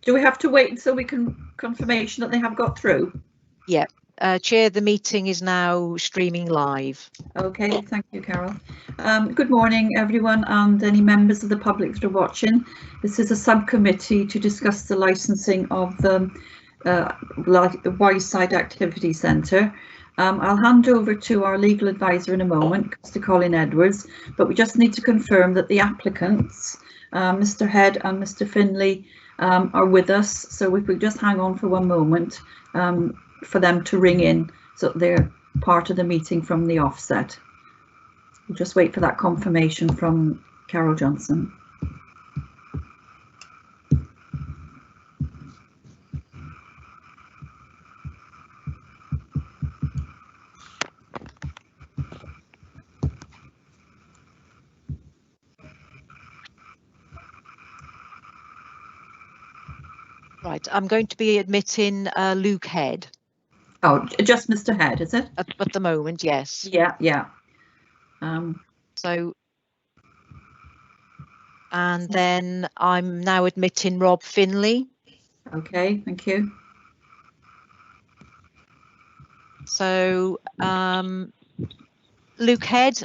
Do we have to wait until we can confirmation that they have got through? Yeah. Chair, the meeting is now streaming live. Okay, thank you, Carol. Good morning, everyone, and any members of the public that are watching. This is a subcommittee to discuss the licensing of the Wyeside Activity Centre. I'll hand over to our legal advisor in a moment, Mr. Colin Edwards, but we just need to confirm that the applicants, Mr. Head and Mr. Finlay, are with us. So if we just hang on for one moment for them to ring in, so they're part of the meeting from the offset. We'll just wait for that confirmation from Carol Johnson. Right, I'm going to be admitting Luke Head. Oh, just Mr. Head, is it? At the moment, yes. Yeah, yeah. So, and then I'm now admitting Rob Finlay. Okay, thank you. So, Luke Head,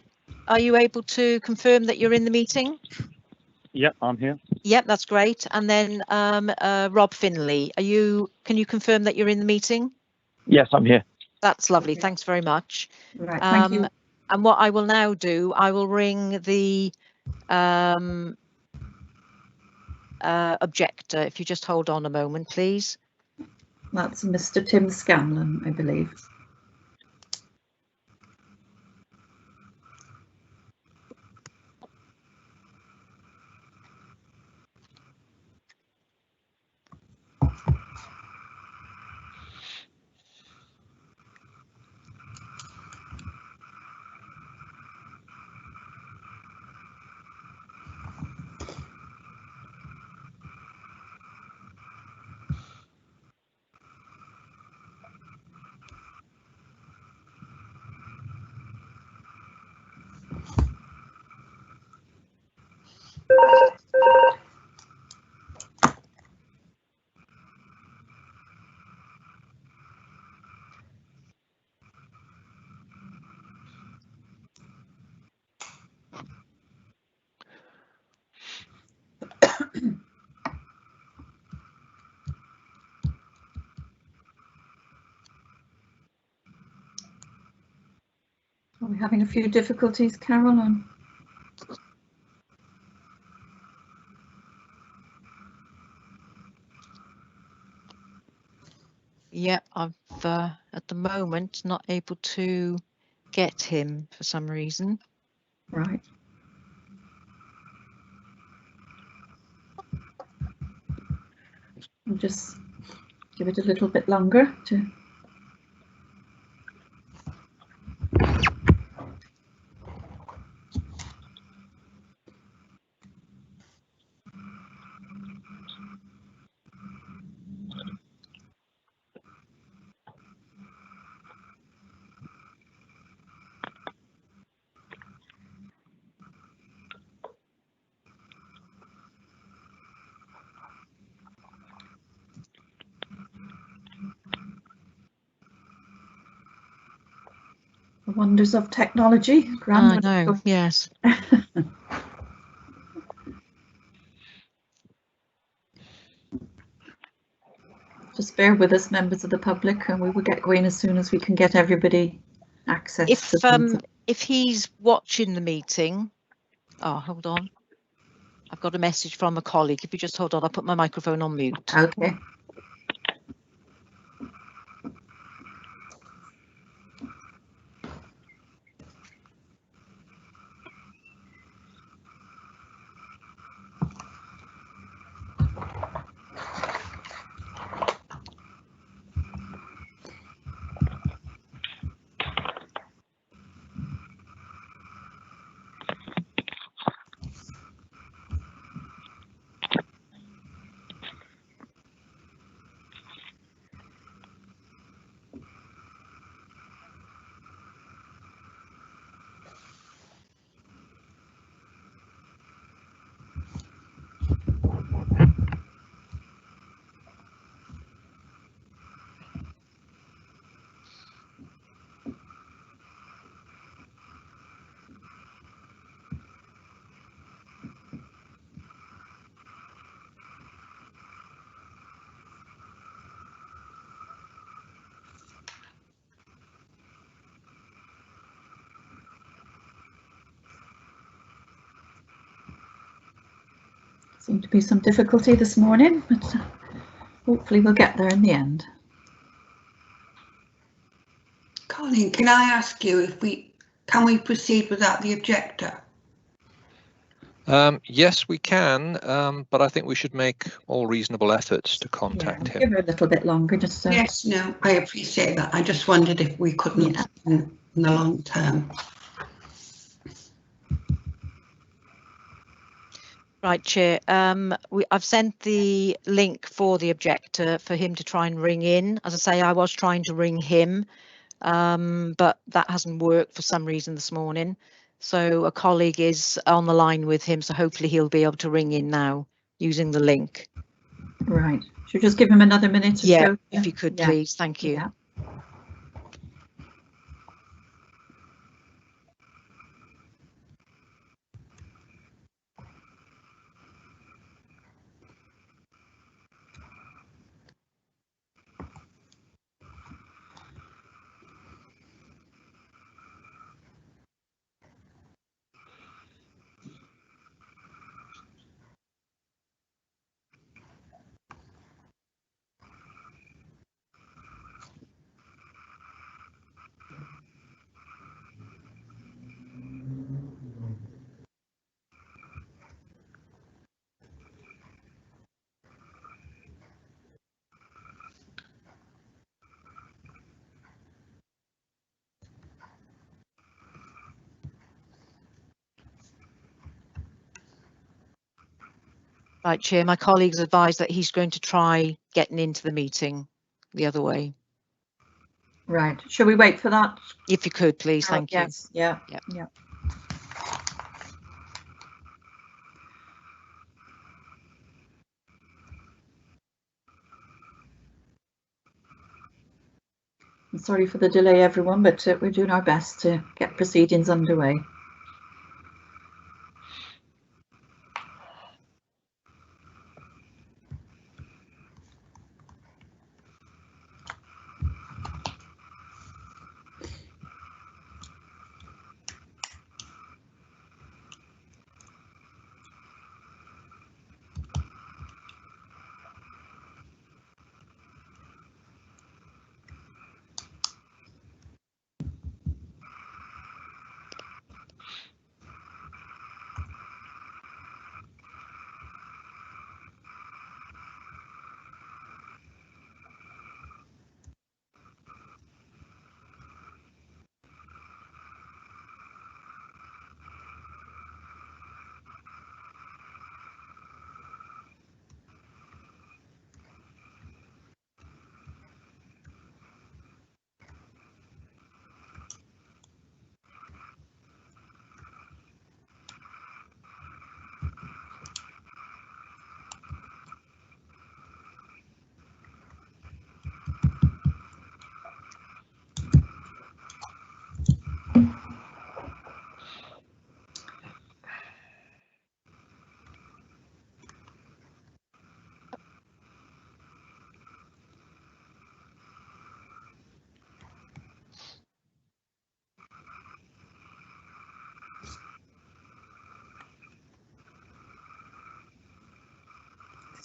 are you able to confirm that you're in the meeting? Yep, I'm here. Yep, that's great. And then Rob Finlay, can you confirm that you're in the meeting? Yes, I'm here. That's lovely. Thanks very much. Right, thank you. And what I will now do, I will ring the objector. If you just hold on a moment, please. That's Mr. Tim Scanlon, I believe. Are we having a few difficulties, Carol? Yeah, I've at the moment not able to get him for some reason. Right. I'll just give it a little bit longer to. The wonders of technology. I know, yes. Just bear with us, members of the public, and we will get going as soon as we can get everybody access. If he's watching the meeting, oh, hold on. I've got a message from a colleague. If you just hold on, I'll put my microphone on mute. Okay. Seemed to be some difficulty this morning, but hopefully we'll get there in the end. Colin, can I ask you if can we proceed without the objector? Yes, we can, but I think we should make all reasonable efforts to contact him. Give her a little bit longer, just so. Yes, no, I appreciate that. I just wondered if we couldn't in the long term. Right, Chair. I've sent the link for the objector for him to try and ring in. As I say, I was trying to ring him, but that hasn't worked for some reason this morning. So a colleague is on the line with him, so hopefully he'll be able to ring in now using the link. Right. Should we just give him another minute or so? If you could, please. Thank you. Yeah. Right, Chair. My colleagues advised that he's going to try getting into the meeting the other way. Right. Shall we wait for that? If you could, please. Thank you. Yes. Yeah. Yep. Yeah. I'm sorry for the delay, everyone, but we're doing our best to get proceedings underway.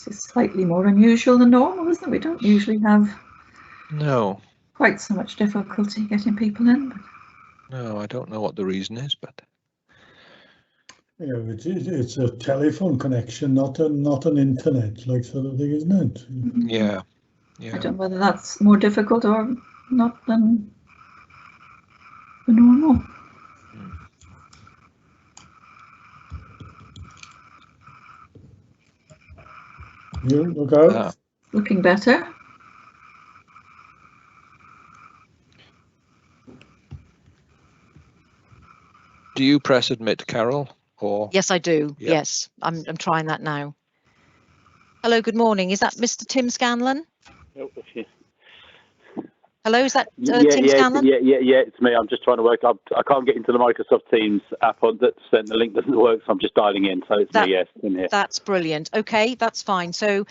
This is slightly more unusual than normal, isn't it? We don't usually have quite so much difficulty getting people in. But... No, I don't know what the reason is, but yeah, it's a telephone connection, not an internet like sort of thing, isn't it? Yeah. I don't know whether that's more difficult or not than the normal. You look out. Looking better. Do you press admit, Carol? Or Yes, I do. Yep. Yes, I'm trying that now. Hello, good morning. Is that Mr. Tim Scanlon? Oh, yeah. Hello, is that Tim Scanlon? Yeah, it's me. I'm just trying to work. I can't get into the Microsoft Teams app on that. The link doesn't work, so I'm just dialing in. So it's me, yes, in here. That's brilliant. Okay, that's fine. So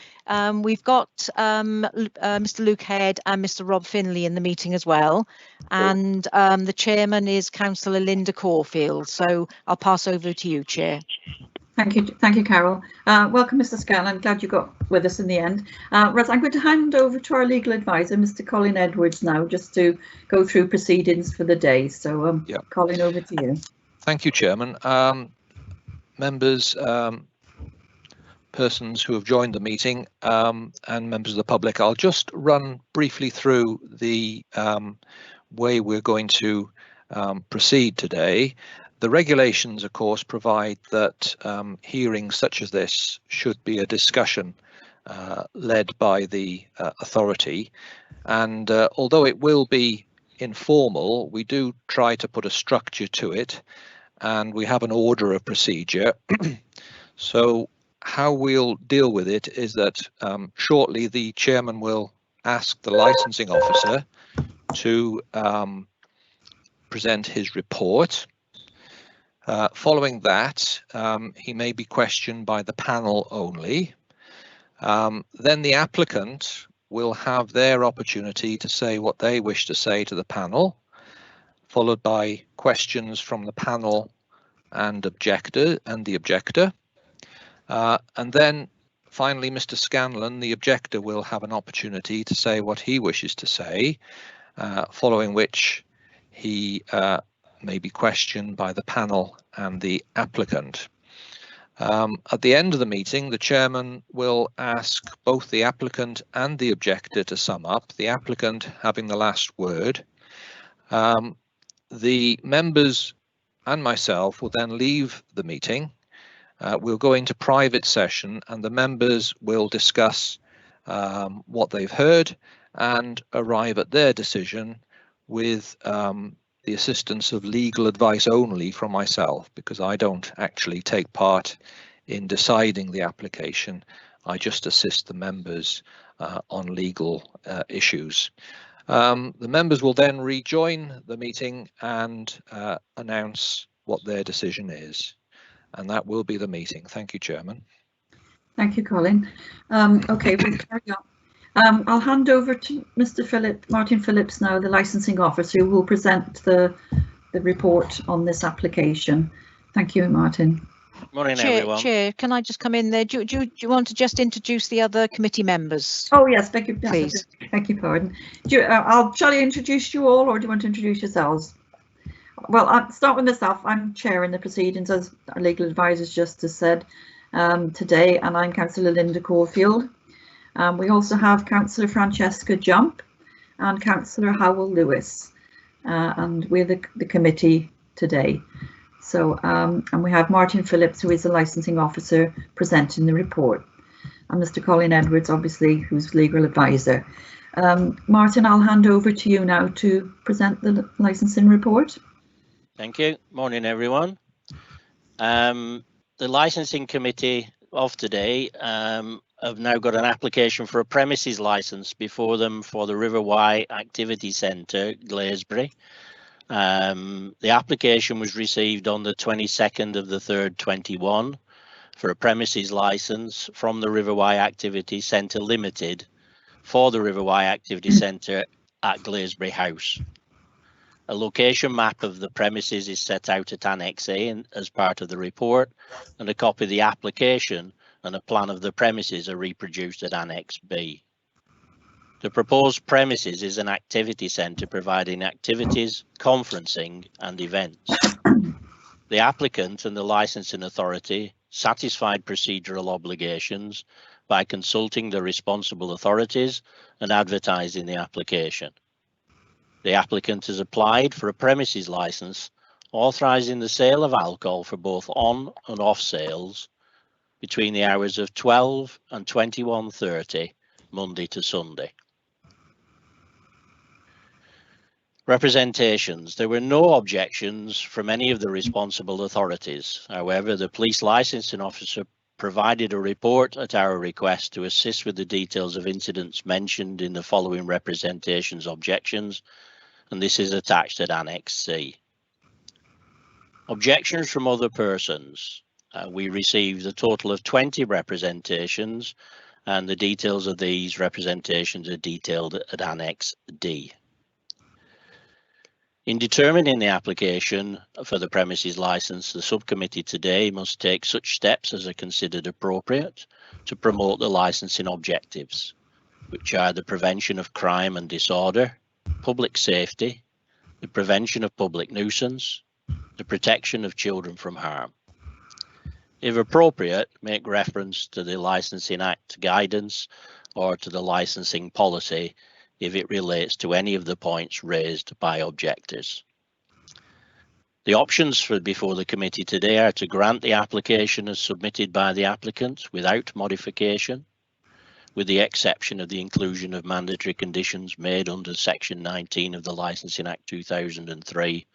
we've got Mr. Luke Head and Mr. Rob Finley in the meeting as well. And the chairman is Councillor Linda Caulfield. So I'll pass over to you, Chair. Thank you, Carol. Welcome, Mr. Scanlon. Glad you got with us in the end. Raz, I'm going to hand over to our legal advisor, Mr. Colin Edwards, now, just to go through proceedings for the day. So, Colin, over to you. Thank you, Chairman. Members, persons who have joined the meeting, and members of the public, I'll just run briefly through the way we're going to proceed today. The regulations, of course, provide that hearings such as this should be a discussion led by the authority. And although it will be informal, we do try to put a structure to it, and we have an order of procedure. So how we'll deal with it is that shortly the chairman will ask the licensing officer to present his report. Following that, he may be questioned by the panel only. Then the applicant will have their opportunity to say what they wish to say to the panel, followed by questions from the panel and the objector. And then finally, Mr. Scanlon, the objector, will have an opportunity to say what he wishes to say, following which he may be questioned by the panel and the applicant. At the end of the meeting, the chairman will ask both the applicant and the objector to sum up, the applicant having the last word. The members and myself will then leave the meeting. We'll go into private session and the members will discuss what they've heard and arrive at their decision with the assistance of legal advice only from myself, because I don't actually take part in deciding the application. I just assist the members on legal issues. The members will then rejoin the meeting and announce what their decision is. And that will be the meeting. Thank you, Chairman. Thank you, Colin. Okay, we'll carry on. I'll hand over to Mr. Martin Phillips now, the licensing officer, who will present the report on this application. Thank you, Martin. Morning, everyone. Chair, can I just come in there? Do you want to just introduce the other committee members? Oh yes, beg your please. Beg your pardon. Shall I introduce you all, or do you want to introduce yourselves? Well, I'll start with myself. I'm chairing the proceedings, as our legal advisors just has said today, and I'm Councillor Linda Caulfield. We also have Councillor Francesca Jump and Councillor Howell Lewis, and we're the committee today. So, and we have Martin Phillips, who is the licensing officer, presenting the report, and Mr. Colin Edwards, obviously, who's legal advisor. Martin, I'll hand over to you now to present the licensing report. Thank you. Morning, everyone. The licensing committee of today have now got an application for a premises license before them for the River Wye Activity Centre, Glaisbury. The application was received on the 22nd of the 3rd, 21 for a premises license from the River Wye Activity Centre Limited for the River Wye Activity Centre at Glaisbury House. A location map of the premises is set out at Annex A as part of the report, and a copy of the application and a plan of the premises are reproduced at Annex B. The proposed premises is an activity centre providing activities, conferencing and events. The applicant and the licensing authority satisfied procedural obligations by consulting the responsible authorities and advertising the application. The applicant has applied for a premises licence authorising the sale of alcohol for both on and off sales between the hours of 12 and 21:30 Monday to Sunday. Representations. There were no objections from any of the responsible authorities. However, the police licensing officer provided a report at our request to assist with the details of incidents mentioned in the following representations objections, and this is attached at Annex C. Objections from other persons. We received a total of 20 representations, and the details of these representations are detailed at Annex D. In determining the application for the premises licence, the subcommittee today must take such steps as are considered appropriate to promote the licensing objectives, which are the prevention of crime and disorder, public safety, the prevention of public nuisance, the protection of children from harm. If appropriate, make reference to the Licensing Act guidance or to the licensing policy if it relates to any of the points raised by objectors. The options before the committee today are to grant the application as submitted by the applicant without modification, with the exception of the inclusion of mandatory conditions made under Section 19 of the Licensing Act 2003,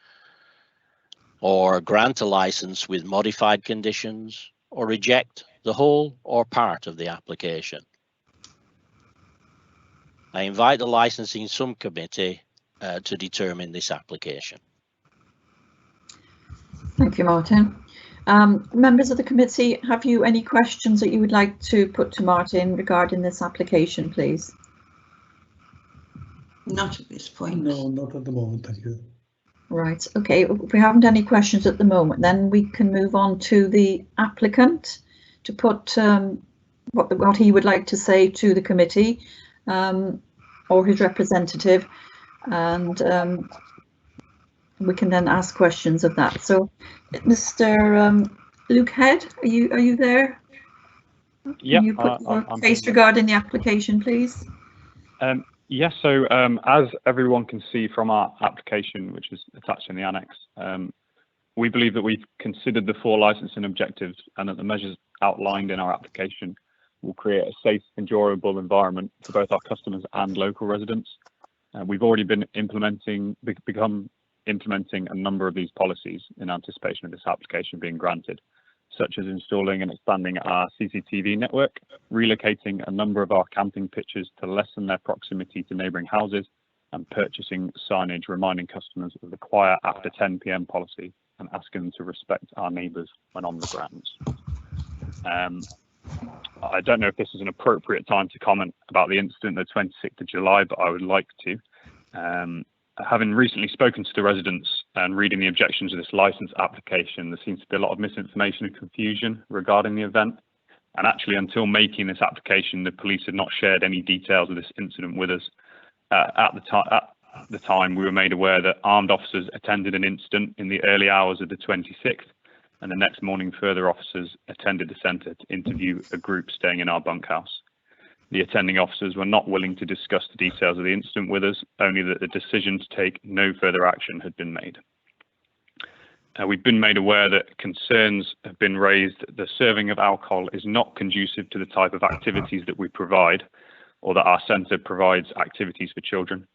or grant a licence with modified conditions, or reject the whole or part of the application. I invite the licensing subcommittee to determine this application. Thank you, Martin. Members of the committee, have you any questions that you would like to put to Martin regarding this application, please? Not at this point. No, not at the moment, thank you. Right, okay, if we haven't any questions at the moment, then we can move on to the applicant to put what he would like to say to the committee or his representative, and we can then ask questions of that. So, Mr. Luke Head, are you there? Yeah. Can you put your case regarding the application, please? Yes, so as everyone can see from our application, which is attached in the annex, we believe that we've considered the 4 licensing objectives and that the measures outlined in our application will create a safe, enjoyable environment for both our customers and local residents. We've already been implementing a number of these policies in anticipation of this application being granted, such as installing and expanding our CCTV network, relocating a number of our camping pitches to lessen their proximity to neighbouring houses, and purchasing signage reminding customers of the quiet after 10 PM policy and asking them to respect our neighbours when on the grounds. I don't know if this is an appropriate time to comment about the incident the 26th of July, but I would like to. Having recently spoken to the residents and reading the objections to this licence application, there seems to be a lot of misinformation and confusion regarding the event. And actually, until making this application, the police had not shared any details of this incident with us. At the time, we were made aware that armed officers attended an incident in the early hours of the 26th, and the next morning, further officers attended the centre to interview a group staying in our bunkhouse. The attending officers were not willing to discuss the details of the incident with us, only that the decision to take no further action had been made. We've been made aware that concerns have been raised that the serving of alcohol is not conducive to the type of activities that we provide, or that our centre provides activities for children.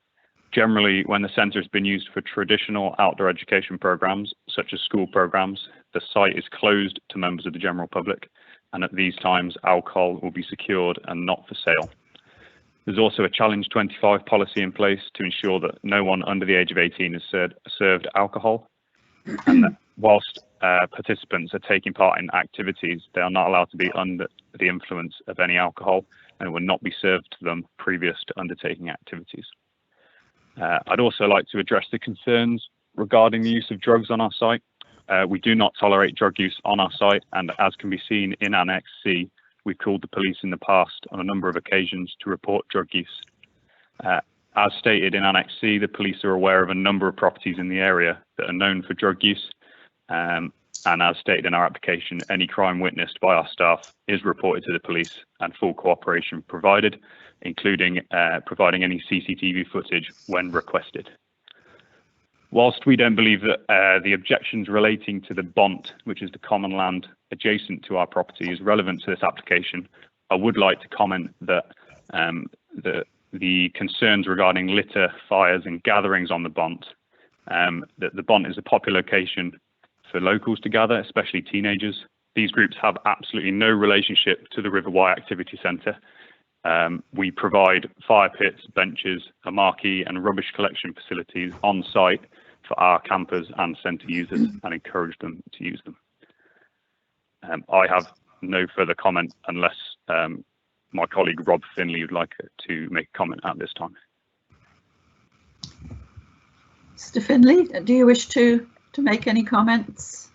Generally, when the centre has been used for traditional outdoor education programmes, such as school programmes, the site is closed to members of the general public, and at these times alcohol will be secured and not for sale. There's also a Challenge 25 policy in place to ensure that no one under the age of 18 is served alcohol, and that whilst participants are taking part in activities, they are not allowed to be under the influence of any alcohol and will not be served to them previous to undertaking activities. I'd also like to address the concerns regarding the use of drugs on our site. We do not tolerate drug use on our site, and as can be seen in Annex C, we've called the police in the past on a number of occasions to report drug use. As stated in Annex C, the police are aware of a number of properties in the area that are known for drug use, and as stated in our application, any crime witnessed by our staff is reported to the police and full cooperation provided, including providing any CCTV footage when requested. Whilst we don't believe that the objections relating to the bont, which is the common land adjacent to our property, is relevant to this application, I would like to comment that the concerns regarding litter, fires and gatherings on the bont, that the bont is a popular location for locals to gather, especially teenagers. These groups have absolutely no relationship to the River Wye Activity Centre. We provide fire pits, benches, a marquee and rubbish collection facilities on site for our campers and centre users and encourage them to use them. I have no further comment unless my colleague Rob Finley would like to make a comment at this time. Mr. Finlay, do you wish to make any comments?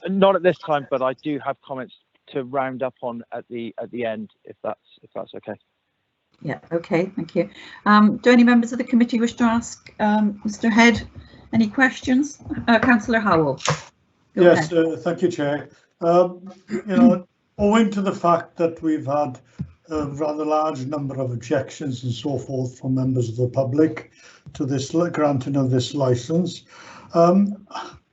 Not at this time, but I do have comments to round up on at the end, if that's okay. Yeah, okay, thank you. Do any members of the committee wish to ask Mr. Head any questions? Councillor Howell. Yes, thank you, Chair. Owing to the fact that we've had a rather large number of objections and so forth from members of the public to this granting of this licence,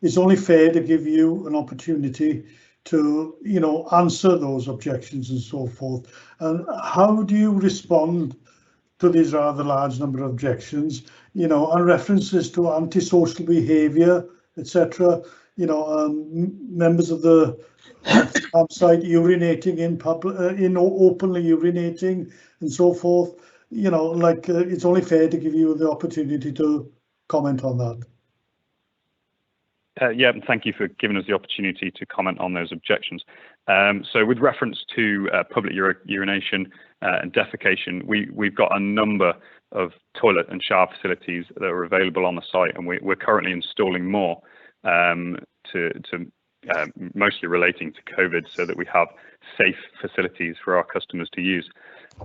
it's only fair to give you an opportunity to, answer those objections and so forth. And how do you respond to these rather large number of objections, and references to antisocial behaviour, etc., members of the campsite urinating in public, openly urinating and so forth, it's only fair to give you the opportunity to comment on that. Yeah, thank you for giving us the opportunity to comment on those objections. So with reference to public urination and defecation, we've got a number of toilet and shower facilities that are available on the site, and we're currently installing more mostly relating to COVID, so that we have safe facilities for our customers to use.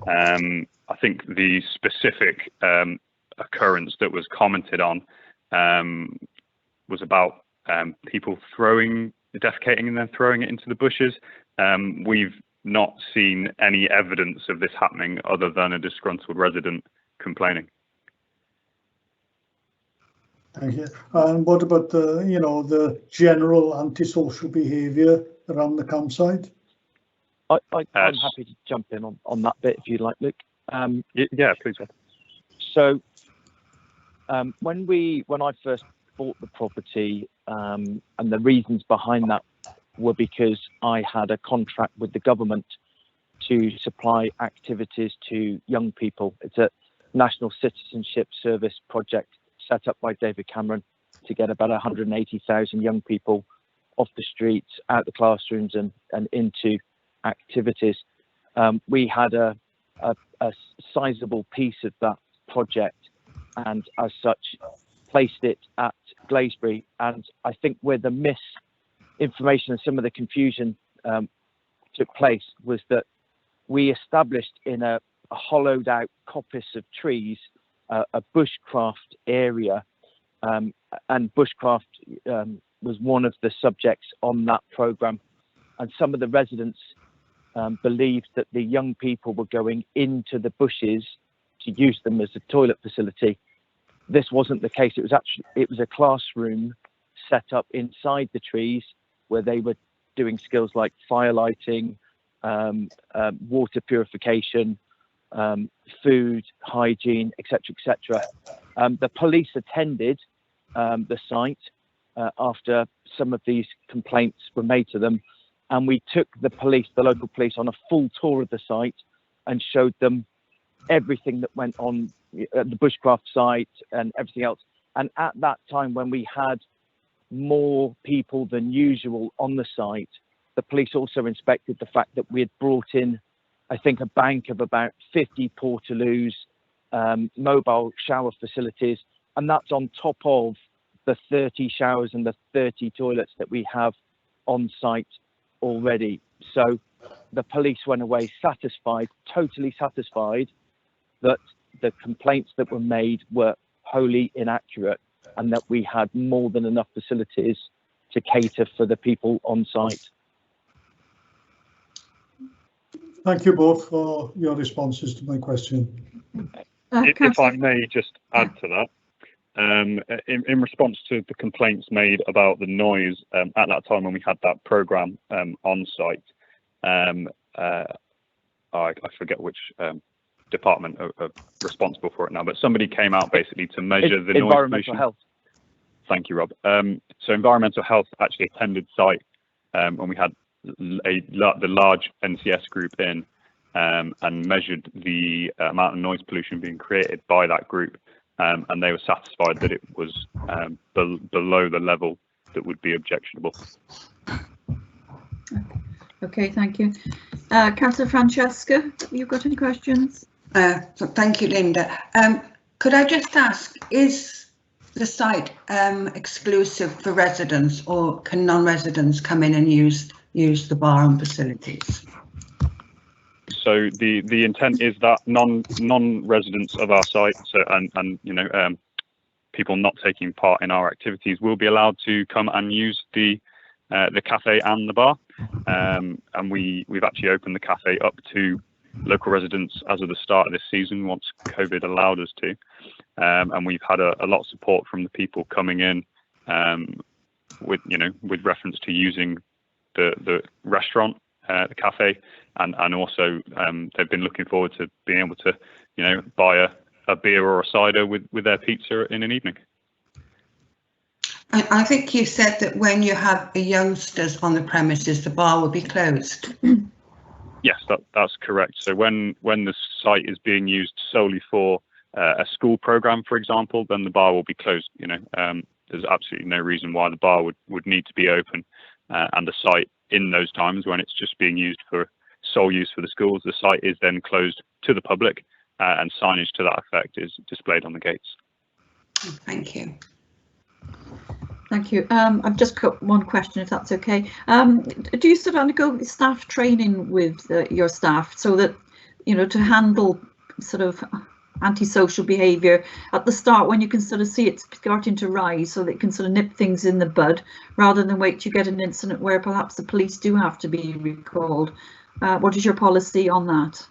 I think the specific occurrence that was commented on was about people defecating and then throwing it into the bushes. We've not seen any evidence of this happening other than a disgruntled resident complaining. Thank you. And what about the general antisocial behaviour around the campsite? I'm happy to jump in on that bit if you'd like, Luke. Yeah, please. So when I first bought the property, and the reasons behind that were because I had a contract with the government to supply activities to young people. It's a National Citizenship Service project set up by David Cameron to get about 180,000 young people off the streets, out the classrooms and into activities. We had a sizable piece of that project, and as such placed it at Glaisbury. And I think where the misinformation and some of the confusion took place was that we established in a hollowed out coppice of trees a bushcraft area, and bushcraft was one of the subjects on that programme. And some of the residents believed that the young people were going into the bushes to use them as a toilet facility. This wasn't the case. It was a classroom set up inside the trees where they were doing skills like firelighting, water purification, food hygiene, etc., etc. The police attended the site after some of these complaints were made to them, and we took the local police on a full tour of the site and showed them everything that went on at the bushcraft site and everything else. And at that time, when we had more people than usual on the site, the police also inspected the fact that we had brought in, I think, a bank of about 50 portaloos, mobile shower facilities, and that's on top of the 30 showers and the 30 toilets that we have on site already. So the police went away satisfied, totally satisfied, that the complaints that were made were wholly inaccurate and that we had more than enough facilities to cater for the people on site. Thank you both for your responses to my question. If I may just add to that, in response to the complaints made about the noise at that time when we had that programme on site, I forget which department are responsible for it now, but somebody came out basically to measure the noise environmental health. Thank you, Rob. So environmental health actually attended site when we had the large NCS group in and measured the amount of noise pollution being created by that group, and they were satisfied that it was below the level that would be objectionable. Okay, thank you. Councillor Francesca, you've got any questions? So thank you, Linda. Could I just ask, is the site exclusive for residents, or can non-residents come in and use the bar and facilities? So the intent is that non-residents of our site, so and you know, people not taking part in our activities will be allowed to come and use the cafe and the bar. And we've actually opened the cafe up to local residents as of the start of this season, once COVID allowed us to. And we've had a lot of support from the people coming in, with reference to using the restaurant, the cafe, and also they've been looking forward to being able to, you know, buy a beer or a cider with their pizza in an evening. I think you said that when you have youngsters on the premises, the bar will be closed. Yes, that's correct. So when the site is being used solely for a school program, for example, then the bar will be closed. You know, there's absolutely no reason why the bar would need to be open, and the site in those times when it's just being used for sole use for the schools, the site is then closed to the public, and signage to that effect is displayed on the gates. Thank you. Thank you. I've just got one question, if that's okay. Do you sort of undergo staff training with your staff so that, you know, to handle sort of antisocial behaviour at the start when you can sort of see it's starting to rise, so that it can sort of nip things in the bud rather than wait to get an incident where perhaps the police do have to be recalled? What is your policy on that,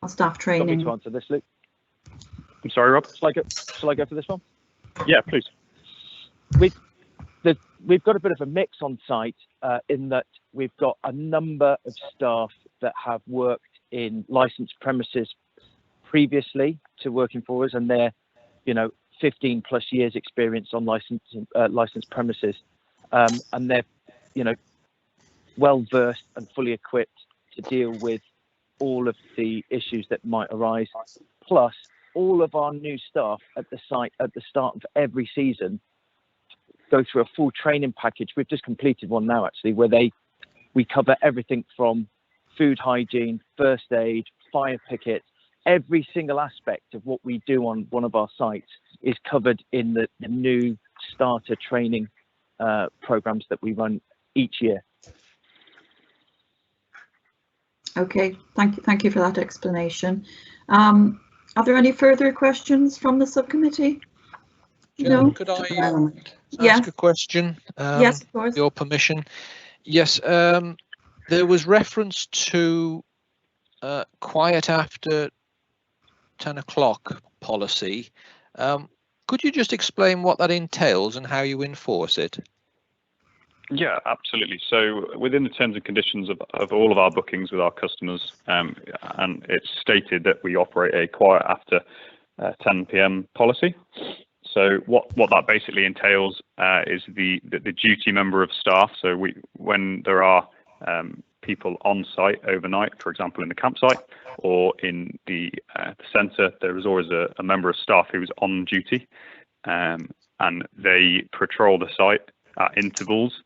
on staff training? Want me to answer this, Luke? I'm sorry, Rob. Shall I go for this one? Yeah, please. We've got a bit of a mix on site, in that we've got a number of staff that have worked in licensed premises previously to working for us, and they're, you know, 15 plus years experience on licensed premises, and they're, you know, well versed and fully equipped to deal with all of the issues that might arise. Plus, all of our new staff at the site at the start of every season go through a full training package. We've just completed one now, actually, where we cover everything from food hygiene, first aid, fire pickets. Every single aspect of what we do on one of our sites is covered in the new starter training programs that we run each year. Okay, thank you for that explanation. Are there any further questions from the subcommittee? No. Could I Yes. ask a question? Yes, of course. Your permission. Yes. There was reference to quiet after 10 o'clock policy. Could you just explain what that entails and how you enforce it? Yeah, absolutely. So within the terms and conditions of all of our bookings with our customers, and it's stated that we operate a quiet after 10 p.m. policy. So what that basically entails is the duty member of staff. So when there are people on site overnight, for example, in the campsite or in the centre, there is always a member of staff who is on duty, and they patrol the site at intervals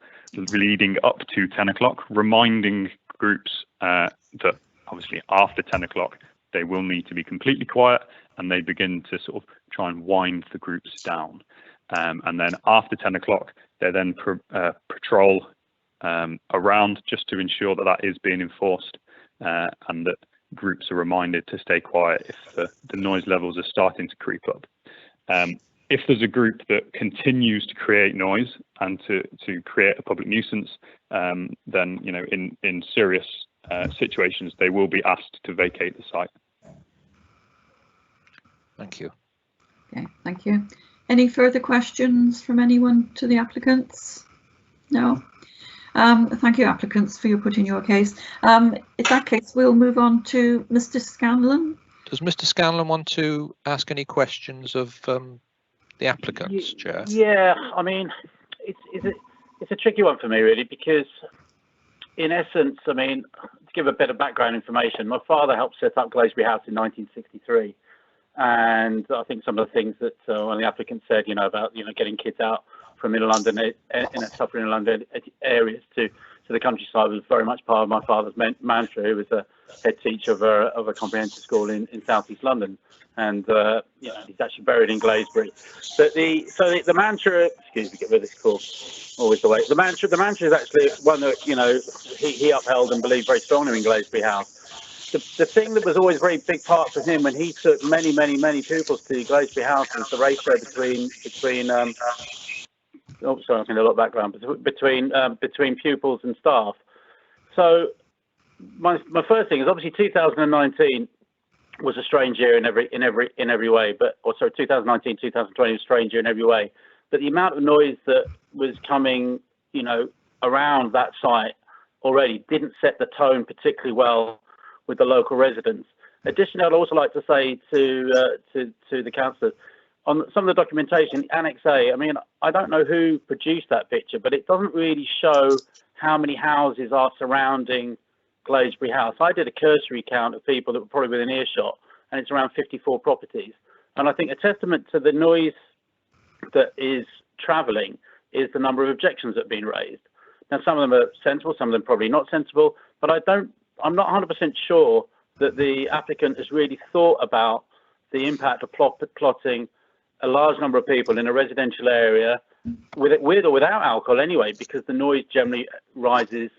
leading up to 10 o'clock, reminding groups that obviously after 10 o'clock they will need to be completely quiet, and they begin to sort of try and wind the groups down. And then after 10 o'clock, they then patrol around just to ensure that that is being enforced, and that groups are reminded to stay quiet if the noise levels are starting to creep up. If there's a group that continues to create noise and to create a public nuisance, then, you know, in serious situations, they will be asked to vacate the site. Thank you. Okay, thank you. Any further questions from anyone to the applicants? No. Thank you, applicants, for putting your case. In that case, we'll move on to Mr. Scanlon. Does Mr. Scanlon want to ask any questions of the applicants, Chair? Yeah, I mean, it's a tricky one for me, really, because in essence, I mean, to give a bit of background information, my father helped set up Glaisby House in 1963. And I think some of the things that one of the applicants said, you know, about, you know, getting kids out from inner London, in a suffering London areas to the countryside was very much part of my father's mantra. He was head teacher of a comprehensive school in southeast London, and you know, he's actually buried in Glaisbury. But the mantra, excuse me, get rid of this call. Always the way. The mantra is actually one that, you know, he upheld and believed very strongly in Glaisbury House. The thing that was always a very big part for him when he took many pupils to Glaisbury House was the ratio between oh, sorry, I'm getting a lot of background, between pupils and staff. So my first thing is obviously 2019 was a strange year in every way, but also 2019, 2020 was a strange year in every way. But the amount of noise that was coming, you know, around that site already didn't set the tone particularly well with the local residents. Additionally, I'd also like to say to the councillors, on some of the documentation, Annex A, I mean, I don't know who produced that picture, but it doesn't really show how many houses are surrounding Glaisbury House. I did a cursory count of people that were probably within earshot, and it's around 54 properties. And I think a testament to the noise that is travelling is the number of objections that have been raised. Now, some of them are sensible, some of them probably not sensible, but I'm not 100% sure that the applicant has really thought about the impact of plotting a large number of people in a residential area with or without alcohol anyway, because the noise generally rises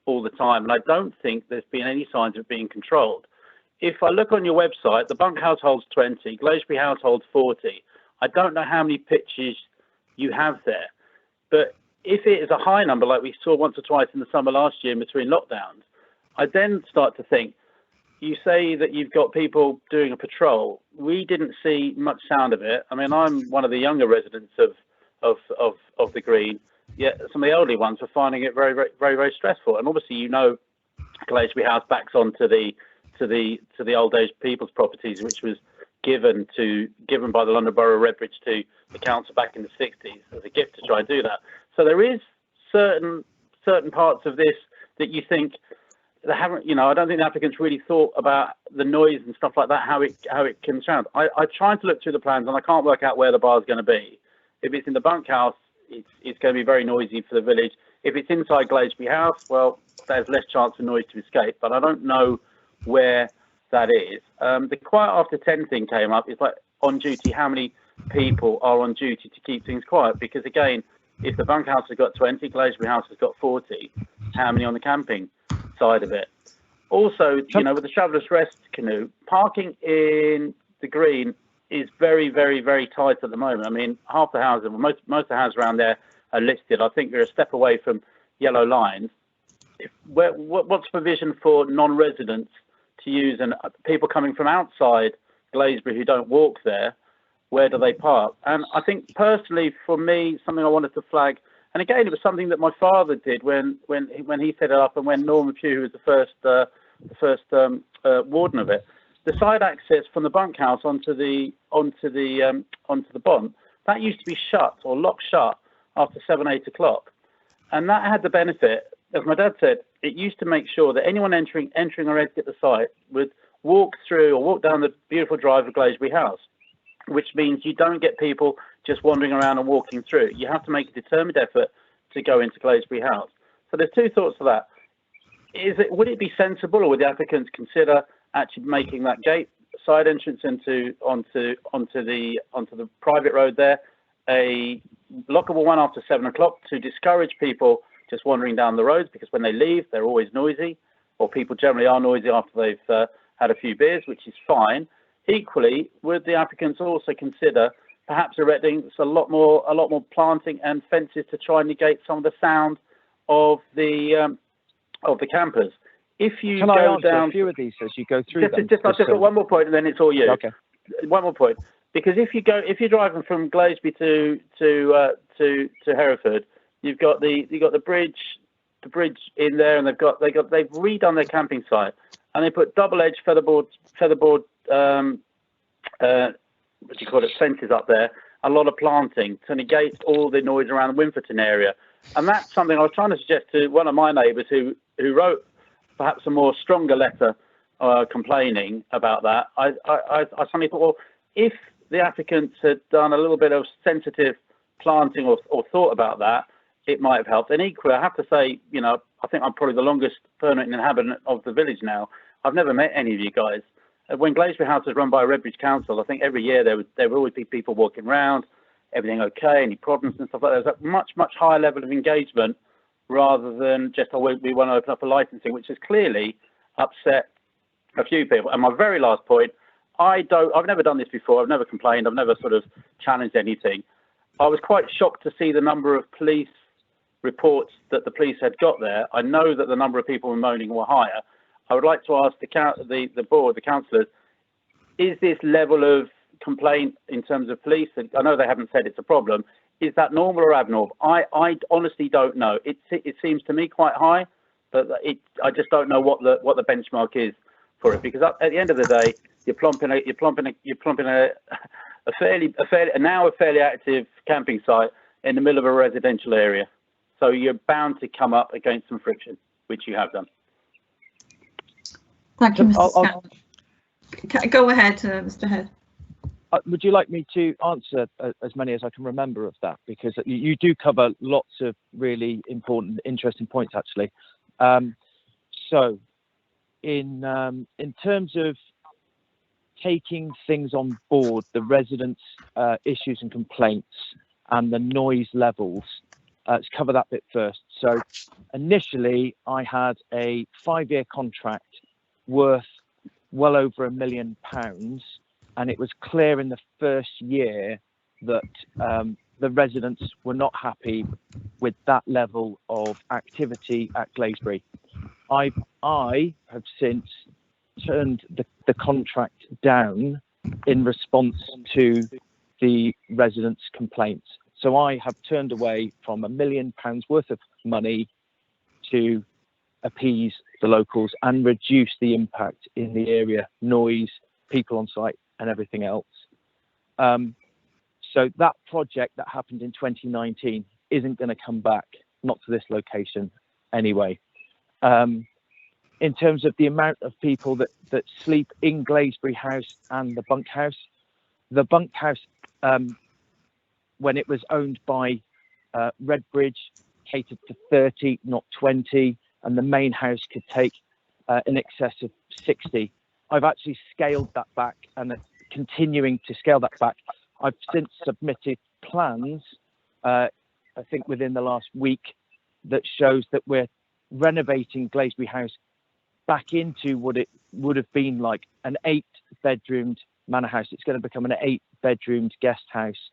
all the time. And I don't think there's been any signs of it being controlled. If I look on your website, the Bunkhouse holds 20, Glaisbury House holds 40. I don't know how many pitches you have there, but if it is a high number, like we saw once or twice in the summer last year in between lockdowns, I then start to think, you say that you've got people doing a patrol. We didn't see much sound of it. I mean, I'm one of the younger residents of the Green, yet some of the elderly ones were finding it very stressful. And obviously, you know, Glaisbury House backs onto the old age people's properties, which was given by the London Borough of Redbridge to the council back in the 60s as a gift to try and do that. So there is certain parts of this that you think they haven't, you know, I don't think the applicants really thought about the noise and stuff like that, how it can sound. I tried to look through the plans and I can't work out where the bar is going to be. If it's in the bunkhouse, it's going to be very noisy for the village. If it's inside Glaisbury House, well, there's less chance of noise to escape, but I don't know where that is. The quiet after 10 thing came up. It's like on duty, how many people are on duty to keep things quiet? Because again, if the bunkhouse has got 20, Glaisbury House has got 40, how many on the camping side of it? Also, you know, with the traveller's rest canoe, parking in the Green is very tight at the moment. I mean, half the houses, most of the houses around there are listed. I think they're a step away from yellow lines. What's provision for non-residents to use, and people coming from outside Glaisbury who don't walk there, where do they park? And I think personally, for me, something I wanted to flag, and again, it was something that my father did when he set it up, and when Norman Pugh, who was the first warden of it, the side access from the bunkhouse onto the bond, that used to be shut or locked shut after 7-8 o'clock, and that had the benefit, as my dad said, it used to make sure that anyone entering or exit the site would walk through or walk down the beautiful drive of Glaisbury House, which means you don't get people just wandering around and walking through. You have to make a determined effort to go into Glaisbury House. So there's two thoughts to that. Would it be sensible, or would the applicants consider actually making that gate side entrance onto the private road there a lockable one after 7 o'clock to discourage people just wandering down the roads, because when they leave, they're always noisy, or people generally are noisy after they've had a few beers, which is fine. Equally, would the applicants also consider perhaps erecting a lot more planting and fences to try and negate some of the sound of the campers? If you Can go I answer down a few of these as you go through them? I've just got one more point, and then it's all you. Okay. One more point, because if you're driving from Glaisbury to Hereford, you've got the bridge in there, and they've redone their camping site, and they put double-edged featherboard what do you call it, fences up there, a lot of planting to negate all the noise around the Winferton area. And that's something I was trying to suggest to one of my neighbours who wrote perhaps a more stronger letter complaining about that. I suddenly thought, well, if the applicants had done a little bit of sensitive planting or thought about that, it might have helped. And equally, I have to say, you know, I think I'm probably the longest permanent inhabitant of the village now. I've never met any of you guys. When Glaisbury House was run by Redbridge Council, I think every year there would always be people walking around, everything okay, any problems and stuff like that. There's a much higher level of engagement rather than just, oh, we want to open up a licensing, which has clearly upset a few people. And my very last point, I've never done this before. I've never complained. I've never sort of challenged anything. I was quite shocked to see the number of police reports that the police had got there. I know that the number of people moaning were higher. I would like to ask the board, the councillors, is this level of complaint in terms of police, and I know they haven't said it's a problem, is that normal or abnormal? I honestly don't know. It seems to me quite high, but I just don't know what the benchmark is for it, because at the end of the day, you're plumping a fairly active camping site in the middle of a residential area. So you're bound to come up against some friction, which you have done. Thank you, Mr. Scanlon. Go ahead, Mr. Head. Would you like me to answer as many as I can remember of that? Because you do cover lots of really important, interesting points, actually. So in terms of taking things on board, the residents' issues and complaints and the noise levels, let's cover that bit first. So initially, I had a 5-year contract worth well over £1 million, and it was clear in the first year that the residents were not happy with that level of activity at Glaisbury. I have since turned the contract down in response to the residents' complaints. So I have turned away from £1 million worth of money to appease the locals and reduce the impact in the area, noise, people on site and everything else. So that project that happened in 2019 isn't going to come back, not to this location anyway. In terms of the amount of people that sleep in Glaisbury House and the bunkhouse, when it was owned by Redbridge, catered to 30, not 20, and the main house could take in excess of 60. I've actually scaled that back and continuing to scale that back. I've since submitted plans, I think within the last week, that shows that we're renovating Glaisbury House back into what it would have been like an 8-bedroomed manor house. It's going to become an 8-bedroomed guest house.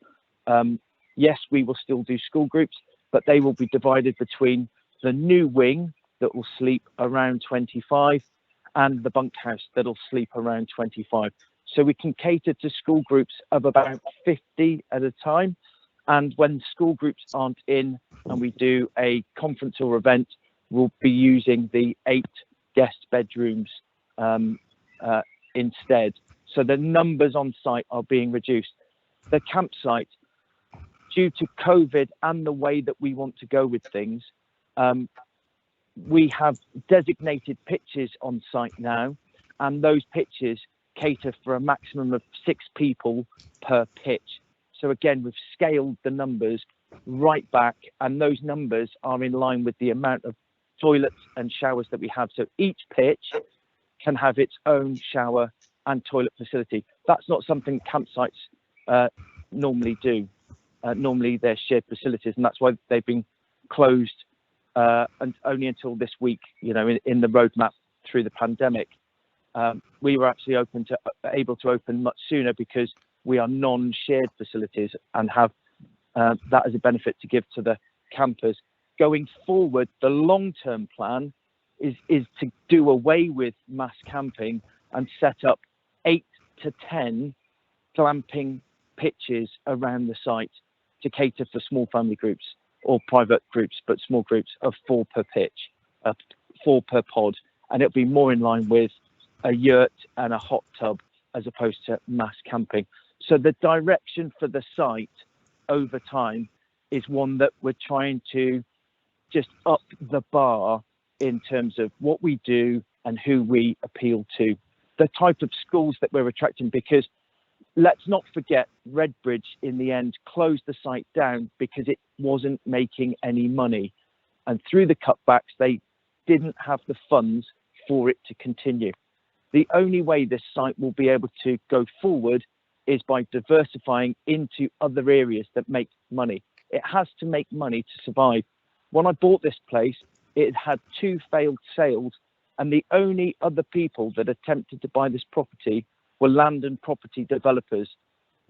Yes, we will still do school groups, but they will be divided between the new wing that will sleep around 25 and the bunkhouse that'll sleep around 25. So we can cater to school groups of about 50 at a time. And when school groups aren't in and we do a conference or event, we'll be using the 8 guest bedrooms instead. So the numbers on site are being reduced. The campsite, due to COVID and the way that we want to go with things, we have designated pitches on site now, and those pitches cater for a maximum of 6 people per pitch. So again, we've scaled the numbers right back, and those numbers are in line with the amount of toilets and showers that we have. So each pitch can have its own shower and toilet facility. That's not something campsites normally do. Normally they're shared facilities, and that's why they've been closed and only until this week, you know, in the roadmap through the pandemic. We were actually able to open much sooner because we are non-shared facilities and have that as a benefit to give to the campers. Going forward, the long-term plan is to do away with mass camping and set up 8 to 10 glamping pitches around the site to cater for small family groups or private groups, but small groups of 4 per pitch, 4 per pod, and it'll be more in line with a yurt and a hot tub as opposed to mass camping. So the direction for the site over time is one that we're trying to just up the bar in terms of what we do and who we appeal to, the type of schools that we're attracting, because let's not forget Redbridge in the end closed the site down because it wasn't making any money, and through the cutbacks they didn't have the funds for it to continue. The only way this site will be able to go forward is by diversifying into other areas that make money. It has to make money to survive. When I bought this place, it had 2 failed sales, and the only other people that attempted to buy this property were land and property developers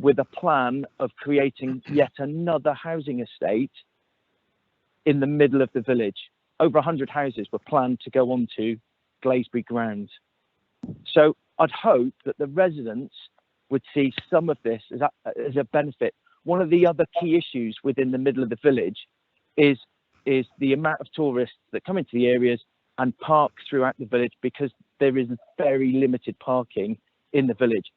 with a plan of creating yet another housing estate in the middle of the village. Over 100 houses were planned to go onto Glaisby grounds. So I'd hope that the residents would see some of this as a benefit. One of the other key issues within the middle of the village is the amount of tourists that come into the areas and park throughout the village, because there is very limited parking in the village.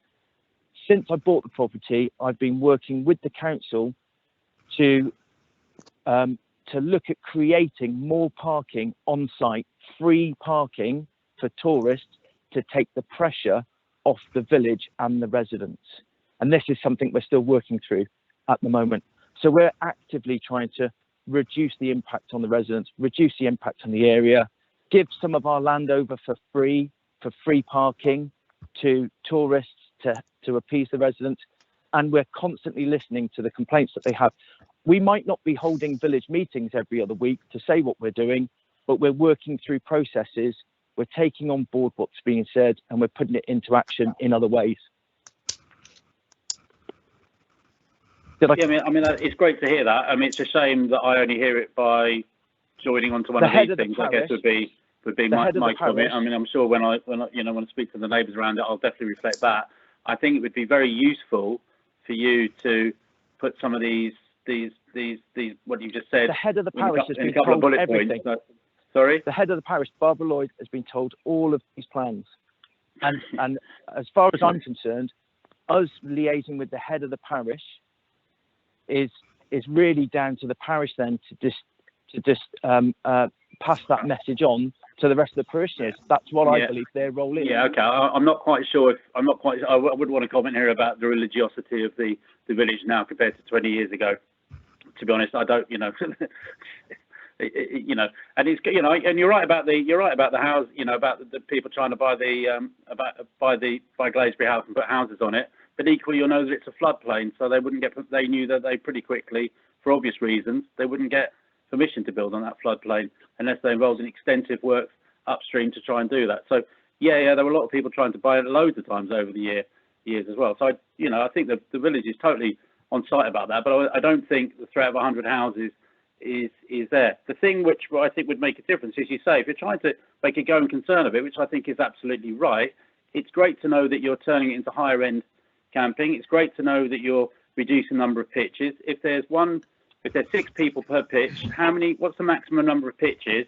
Since I bought the property, I've been working with the council to look at creating more parking on site, free parking for tourists, to take the pressure off the village and the residents. And this is something we're still working through at the moment. So we're actively trying to reduce the impact on the residents, reduce the impact on the area, give some of our land over for free parking to tourists to appease the residents. And we're constantly listening to the complaints that they have. We might not be holding village meetings every other week to say what we're doing, but we're working through processes. We're taking on board what's being said, and we're putting it into action in other ways. Yeah, I mean, it's great to hear that. I mean, it's a shame that I only hear it by joining onto one of these things. I guess would be my comment. I mean, I'm sure when I speak to the neighbours around it, I'll definitely reflect that. I think it would be very useful for you to put some of these what you just said. The head of the parish has been told everything. Sorry? The head of the parish, Barbara Lloyd, has been told all of these plans. And as far as I'm concerned, us liaising with the head of the parish is really down to the parish then to just pass that message on to the rest of the parishioners. That's what I believe their role is. Yeah, okay. I'm not quite sure I wouldn't want to comment here about the religiosity of the village now compared to 20 years ago. To be honest, I don't, and it's, and you're right about the house, about the people trying to buy Glaisby House and put houses on it. But equally, you'll know that it's a floodplain, so they knew that they pretty quickly, for obvious reasons, they wouldn't get permission to build on that floodplain unless they involved in extensive work upstream to try and do that. So yeah, there were a lot of people trying to buy it loads of times over the years as well. So I think the village is totally on site about that, but I don't think the threat of 100 houses is there. The thing which I think would make a difference is, you say, if you're trying to make a going concern of it, which I think is absolutely right, it's great to know that you're turning it into higher end camping. It's great to know that you're reducing the number of pitches. If there's 6 people per pitch, what's the maximum number of pitches?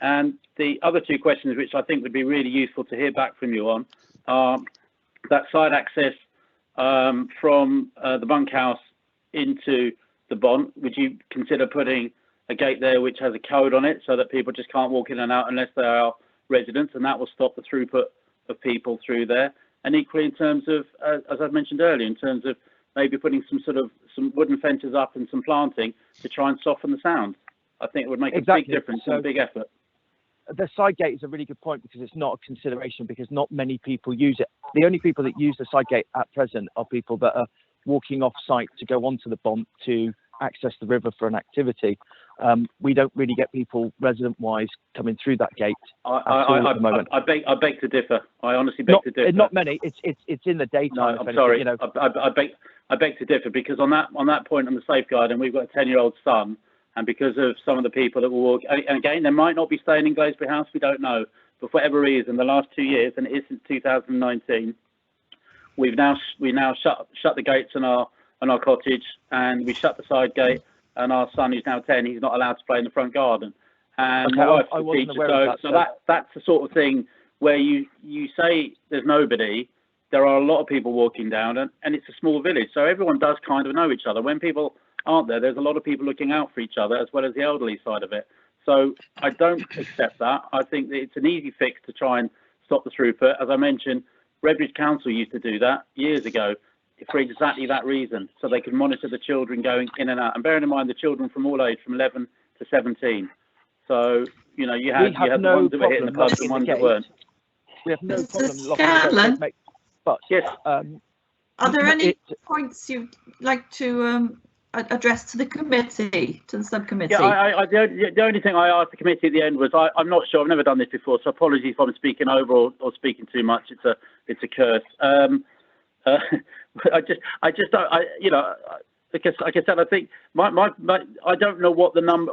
And the other 2 questions, which I think would be really useful to hear back from you on, are that side access from the bunkhouse into the bont. Would you consider putting a gate there which has a code on it so that people just can't walk in and out unless they are residents, and that will stop the throughput of people through there? And equally, in terms of, as I've mentioned earlier, in terms of maybe putting some wooden fences up and some planting to try and soften the sound. I think it would make a big difference and a big effort. The side gate is a really good point, because it's not a consideration, because not many people use it. The only people that use the side gate at present are people that are walking off site to go onto the bont to access the river for an activity. We don't really get people resident-wise coming through that gate at the moment. I beg to differ. I honestly beg to differ. Not many. It's in the daytime. No, I'm sorry. I beg to differ, because on that point on the safeguard, and we've got a 10-year-old son, and because of some of the people that will walk, and again, they might not be staying in Glaisby House, we don't know, but for whatever reason, the last 2 years, and it is since 2019, we now shut the gates on our cottage, and we shut the side gate, and our son, who's now 10, he's not allowed to play in the front garden. And my wife's a teacher, so that's the sort of thing where you say there's nobody. There are a lot of people walking down, and it's a small village, so everyone does kind of know each other. When people aren't there, there's a lot of people looking out for each other, as well as the elderly side of it. So I don't accept that. I think that it's an easy fix to try and stop the throughput. As I mentioned, Redbridge Council used to do that years ago for exactly that reason, so they could monitor the children going in and out. And bearing in mind the children from all age, from 11 to 17. So, you had the ones that were hitting the pubs and ones that weren't. We have no Mr. problem locking the Scanlon? gate, but Yes. Are there any points you'd like to address to the committee, to the subcommittee? Yeah, the only thing I asked the committee at the end was I'm not sure. I've never done this before, so apologies if I'm speaking over or speaking too much. It's a curse. Because like I said, I think I don't know what the number,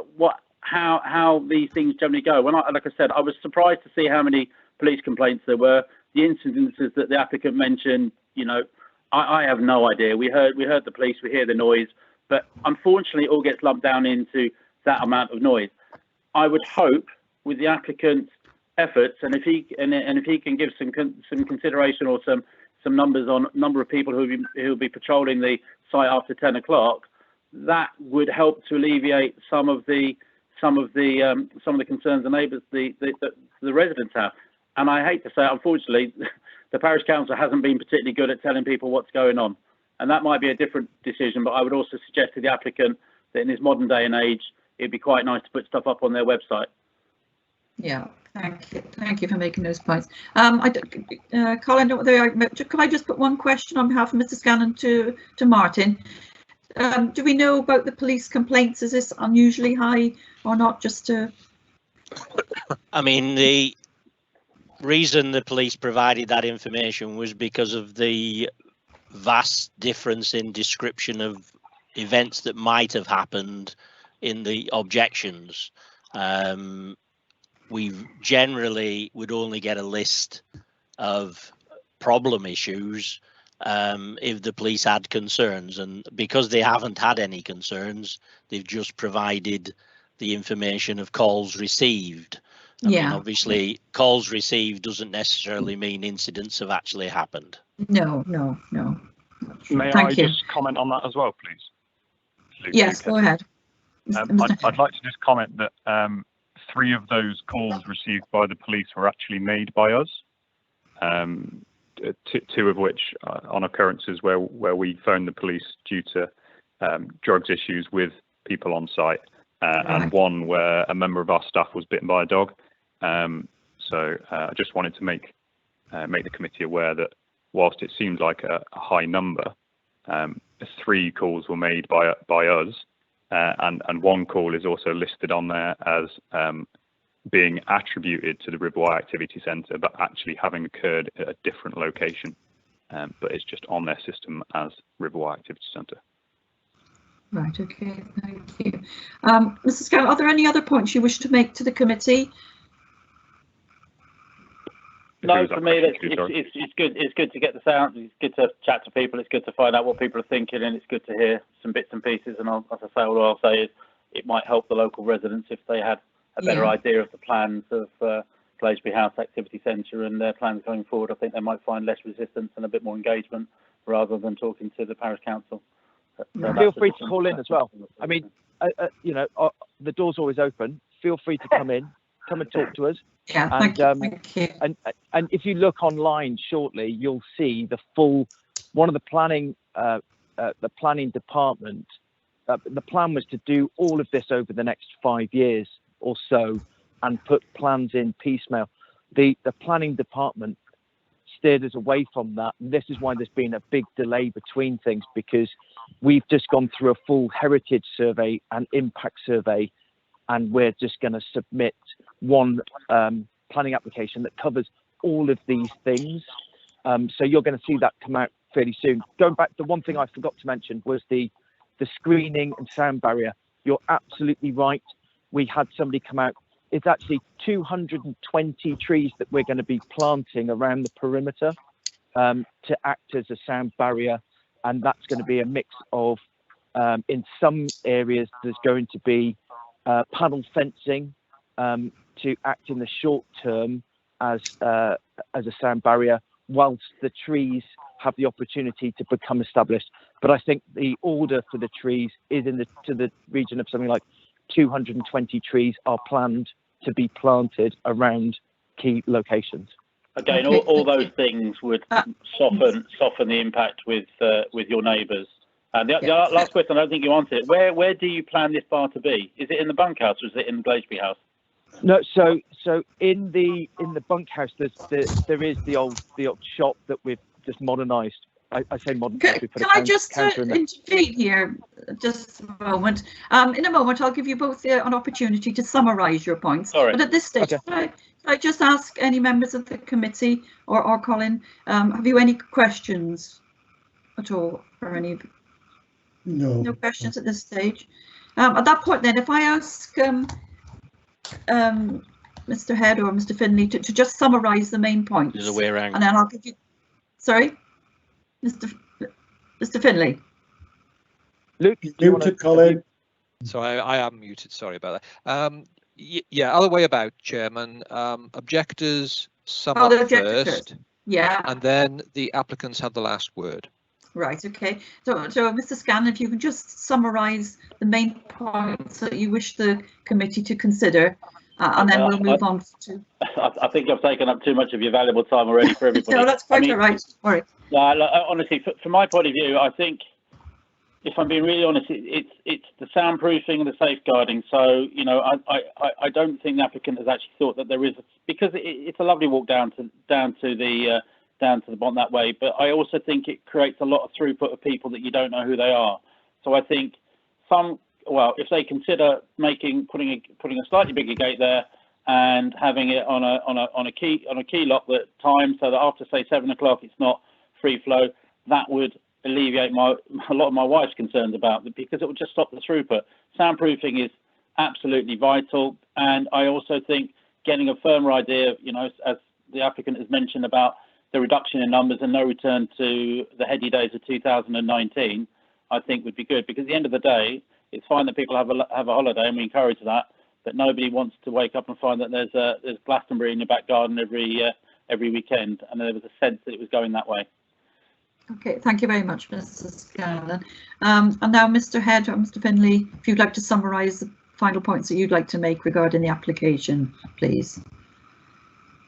how these things generally go. Like I said, I was surprised to see how many police complaints there were. The incidences that the applicant mentioned, I have no idea. We heard the police, we hear the noise, but unfortunately it all gets lumped down into that amount of noise. I would hope with the applicant's efforts, and if he can give some consideration or some numbers on number of people who will be patrolling the site after 10 o'clock, that would help to alleviate some of the concerns the neighbours, the residents have. And I hate to say it, unfortunately, the parish council hasn't been particularly good at telling people what's going on. And that might be a different decision, but I would also suggest to the applicant that in this modern day and age, it'd be quite nice to put stuff up on their website. Yeah, thank you for making those points. Colin, can I just put one question on behalf of Mr. Scanlon to Martin? Do we know about the police complaints? Is this unusually high or not? Just to... I mean, the reason the police provided that information was because of the vast difference in description of events that might have happened in the objections. We generally would only get a list of problem issues if the police had concerns, and because they haven't had any concerns, they've just provided the information of calls received. I mean, obviously calls received doesn't necessarily mean incidents have actually happened. No. May I just comment on that as well, please? Luke, yes, go ahead. I'd like to just comment that 3 of those calls received by the police were actually made by us. 2 of which on occurrences where we phoned the police due to drugs issues with people on site, and 1 where a member of our staff was bitten by a dog. So I just wanted to make the committee aware that whilst it seems like a high number, 3 calls were made by us, and 1 call is also listed on there as being attributed to the Riverway Activity Centre, but actually having occurred at a different location. But it's just on their system as Riverway Activity Centre. Right, okay, thank you. Mrs. Scout, are there any other points you wish to make to the committee? No, for me, it's good. It's good to get the sound. It's good to chat to people. It's good to find out what people are thinking, and it's good to hear some bits and pieces. And as I say, all I'll say is it might help the local residents if they had a better idea of the plans of Glaisby House Activity Centre and their plans going forward. I think they might find less resistance and a bit more engagement rather than talking to the parish council. Feel free to call in as well. I mean, the door's always open. Feel free to come and talk to us. Yeah, and, thank you. And if you look online shortly, you'll see the full one of the planning department. The plan was to do all of this over the next 5 years or so, and put plans in piecemeal. The planning department steered us away from that. And this is why there's been a big delay between things, because we've just gone through a full heritage survey and impact survey, and we're just going to submit one planning application that covers all of these things. So you're going to see that come out fairly soon. Going back, the one thing I forgot to mention was the screening and sound barrier. You're absolutely right. We had somebody come out. It's actually 220 trees that we're going to be planting around the perimeter to act as a sound barrier. And that's going to be a mix of, in some areas, there's going to be panel fencing to act in the short term as a sound barrier, whilst the trees have the opportunity to become established. But I think the order for the trees is to the region of something like 220 trees are planned to be planted around key locations. Again, all those things would soften the impact with your neighbours. And the last question, I don't think you answered it. Where do you plan this bar to be? Is it in the bunkhouse or is it in the Glaisby House? No, so in the bunkhouse, there is the old shop that we've just modernised. I say modernised. Can I just intervene here just a moment? In a moment, I'll give you both an opportunity to summarise your points. Sorry. But at this stage, can I just ask any members of the committee or Colin, have you any questions at all or any? No questions at this stage. At that point, then, if I ask Mr. Head or Mr. Finlay to just summarise the main points, There's a way around. and then I'll give you. Sorry, Mr. Finlay. Luke, muted, Colin. So I am muted. Sorry about that. Yeah, other way about, Chairman. Objectors sum up first. Yeah. And then the applicants have the last word. Right, okay. So Mr. Scanlon, if you can just summarise the main points that you wish the committee to consider, and then we'll move on to. I think I've taken up too much of your valuable time already for everybody. No, that's quite all right. Sorry. Honestly, from my point of view, I think, if I'm being really honest, it's the soundproofing and the safeguarding. So, you know, I don't think the applicant has actually thought that there is, because it's a lovely walk down to the bottom that way. But I also think it creates a lot of throughput of people that you don't know who they are. So I think if they consider putting a slightly bigger gate there and having it on a key lock that time, so that after say 7 o'clock it's not free flow, that would alleviate a lot of my wife's concerns about it, because it would just stop the throughput. Soundproofing is absolutely vital, and I also think getting a firmer idea, you know, as the applicant has mentioned about the reduction in numbers and no return to the heady days of 2019, I think would be good, because at the end of the day, it's fine that people have a holiday, and we encourage that, but nobody wants to wake up and find that there's Glastonbury in your back garden every weekend, and there was a sense that it was going that way. Okay, thank you very much, Mr. Scanlon. And now, Mr. Head or Mr. Finlay, if you'd like to summarise the final points that you'd like to make regarding the application, please.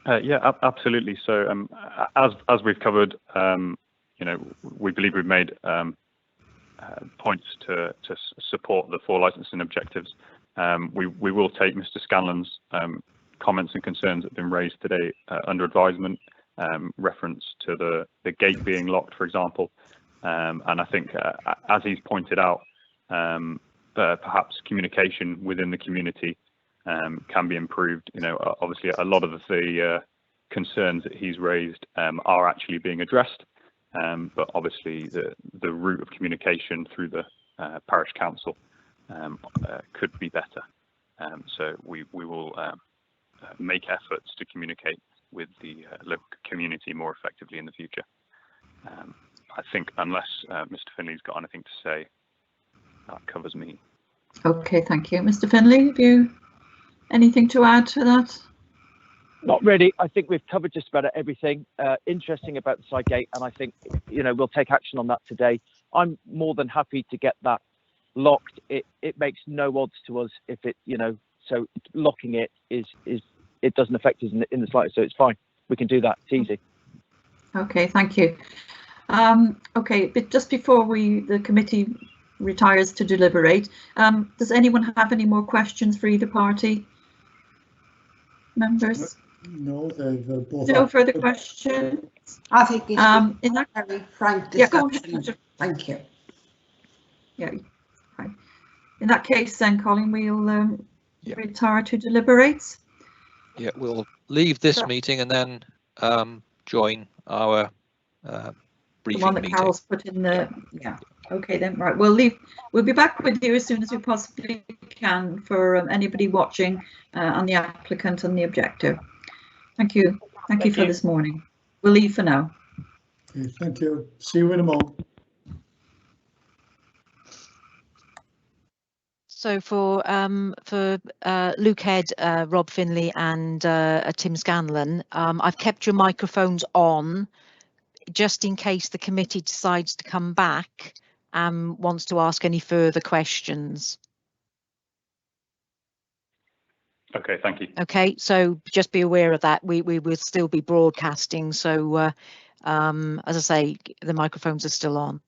Yeah, absolutely. So, as we've covered, you know, we believe we've made points to support the 4 licensing objectives. We will take Mr. Scanlon's comments and concerns that have been raised today under advisement. Reference to the gate being locked, for example, and I think as he's pointed out, perhaps communication within the community can be improved. You know, obviously a lot of the concerns that he's raised are actually being addressed, but obviously the route of communication through the parish council could be better. So we will make efforts to communicate with the local community more effectively in the future. I think unless Mr. Finlay's got anything to say, that covers me. Okay, thank you. Mr. Finlay, have you anything to add to that? Not really. I think we've covered just about everything interesting about the side gate, and I think, you know, we'll take action on that today. I'm more than happy to get that locked. It makes no odds to us if it, you know, so locking it it doesn't affect us in the slightest, so it's fine. We can do that. It's easy. Okay, thank you. Okay, but just before the committee retires to deliberate, does anyone have any more questions for either party? Members? No, they've both. No further questions. I think it's in that very frank discussion. Yeah, go on. Thank you. Yeah, right. In that case, then, Colin, we'll retire to deliberate. Yeah, we'll leave this meeting and then join our briefing the one that meeting. Carol's put in the Okay then, right, we'll be back with you as soon as we possibly can for anybody watching and the applicant and the objector. Thank you for this morning. We'll leave for now. Okay, thank you. See you in a moment. So for Luke Head, Rob Finlay and Tim Scanlon, I've kept your microphones on just in case the committee decides to come back and wants to ask any further questions. Okay, thank you. Okay, so just be aware of that. We will still be broadcasting, so as I say, the microphones are still on.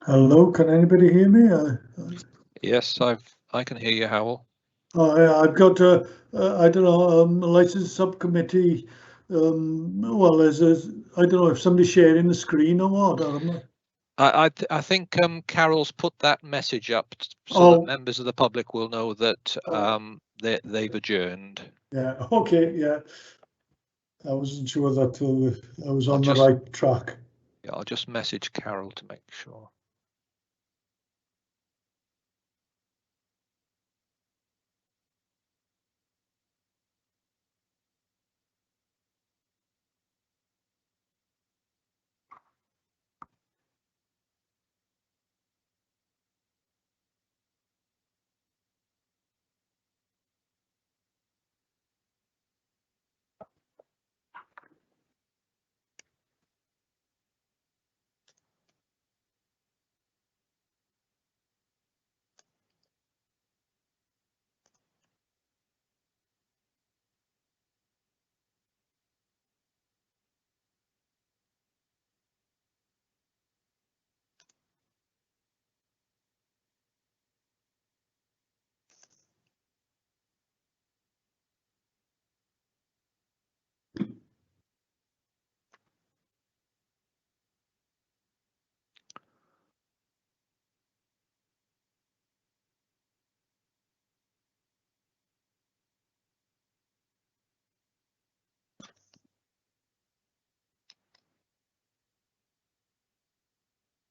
Hello, can anybody hear me? Yes, I can hear you, Howell. I've got I don't know, a license subcommittee. Well, I don't know if somebody's sharing the screen or what. I think Carol's put that message up so that members of the public will know that they've adjourned. Yeah. Okay. Yeah. I wasn't sure that I was on the right track. Yeah, I'll just message Carol to make sure.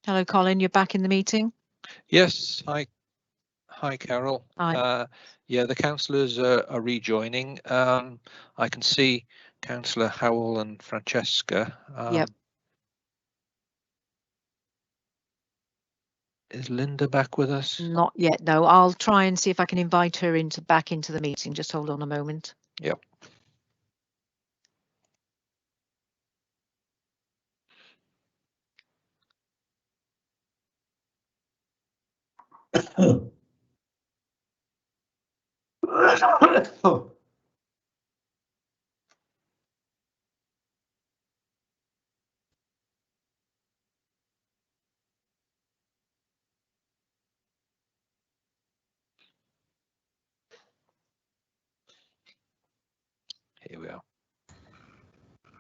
Hello, Colin, you're back in the meeting? Yes, hi Carol. Hi. Yeah, the councillors are rejoining. I can see Councillor Howell and Francesca. Yep. Is Linda back with us? Not yet, no. I'll try and see if I can invite her back into the meeting. Just hold on a moment. Yep. Here we are.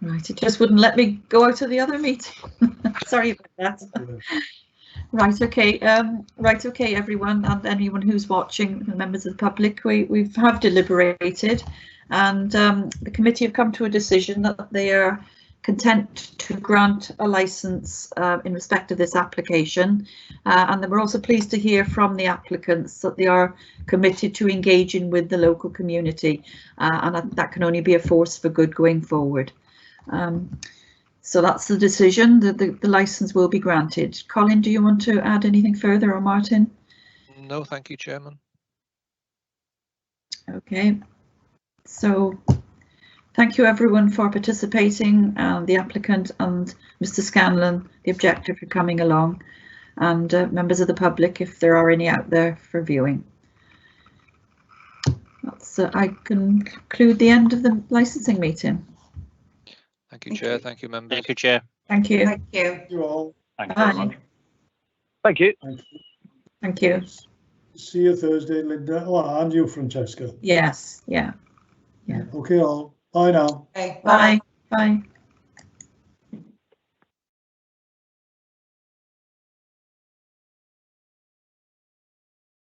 Right, it just wouldn't let me go out of the other meeting. Sorry about that. Right, okay. Right, okay, everyone, and anyone who's watching, members of the public, we have deliberated, and the committee have come to a decision that they are content to grant a licence in respect of this application, and we're also pleased to hear from the applicants that they are committed to engaging with the local community, and that can only be a force for good going forward. So that's the decision, that the licence will be granted. Colin, do you want to add anything further, or Martin? No, thank you, Chairman. Okay, so thank you everyone for participating, the applicant and Mr. Scanlon, the objector, for coming along, and members of the public, if there are any out there for viewing. That's I can conclude the end of the licensing meeting. Thank you, Chair. Thank you, members. Thank you, Chair. Thank you. Thank you. Thank you all. Thank you very much. Thank you. Thank you. See you Thursday, Linda. Oh, and you, Francesca. Yes, yeah. Okay, all. Bye now. Okay, Bye. Bye.